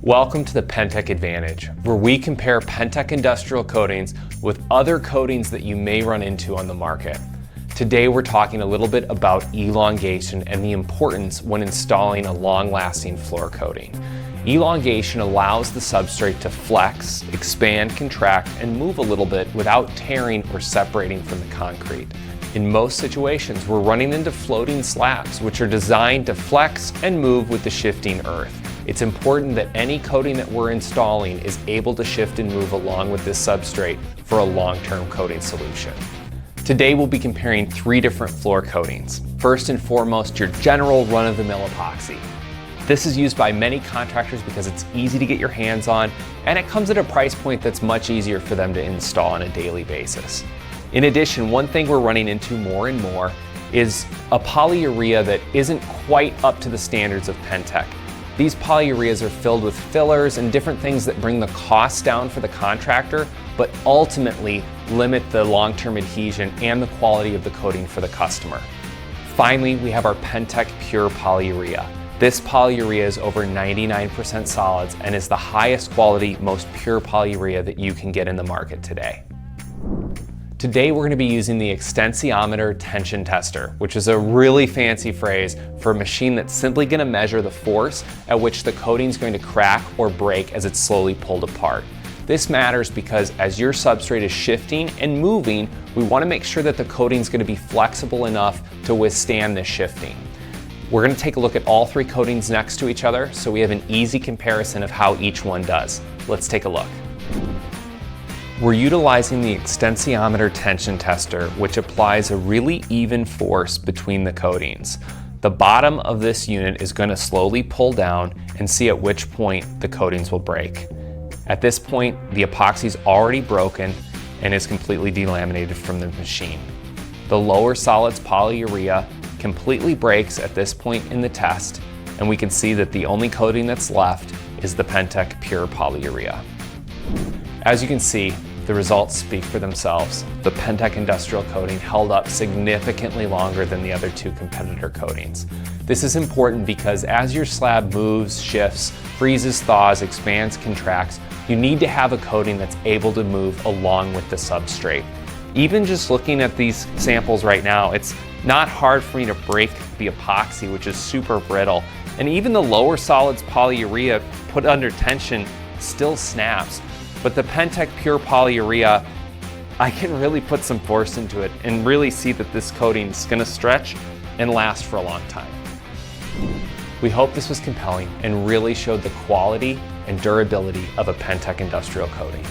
Welcome to the Pentec Advantage, where we compare Pentec industrial coatings with other coatings that you may run into on the market. Today we're talking a little bit about elongation and the importance when installing a long-lasting floor coating. Elongation allows the substrate to flex, expand, contract, and move a little bit without tearing or separating from the concrete. In most situations, we're running into floating slabs, which are designed to flex and move with the shifting earth. It's important that any coating that we're installing is able to shift and move along with this substrate for a long-term coating solution. Today we'll be comparing 3 different floor coatings. First and foremost, your general run-of-the-mill epoxy. This is used by many contractors because it's easy to get your hands on, and it comes at a price point that's much easier for them to install on a daily basis. In addition, one thing we're running into more and more is a polyurea that isn't quite up to the standards of Pentec. These polyureas are filled with fillers and different things that bring the cost down for the contractor, but ultimately limit the long-term adhesion and the quality of the coating for the customer. Finally, we have our Pentec Pure Polyurea. This polyurea is over 99% solids and is the highest quality, most pure polyurea that you can get in the market today. Today we're going to be using the extensiometer tension tester, which is a really fancy phrase for a machine that's simply going to measure the force at which the coating is going to crack or break as it's slowly pulled apart. This matters because as your substrate is shifting and moving, we want to make sure that the coating is going to be flexible enough to withstand this shifting. We're going to take a look at all 3 coatings next to each other so we have an easy comparison of how each one does. Let's take a look. We're utilizing the extensiometer tension tester, which applies a really even force between the coatings. The bottom of this unit is going to slowly pull down and see at which point the coatings will break. At this point, the epoxy is already broken and is completely delaminated from the machine. The lower solids polyurea completely breaks at this point in the test, and we can see that the only coating that's left is the Pentec Pure Polyurea. As you can see, the results speak for themselves. The Pentec industrial coating held up significantly longer than the other 2 competitor coatings. This is important because as your slab moves, shifts, freezes, thaws, expands, contracts, you need to have a coating that's able to move along with the substrate. Even just looking at these samples right now, it's not hard for me to break the epoxy, which is super brittle. And even the lower solids polyurea put under tension still snaps. But the Pentec Pure Polyurea, I can really put some force into it and really see that this coating is going to stretch and last for a long time. We hope this was compelling and really showed the quality and durability of a Pentec industrial coating.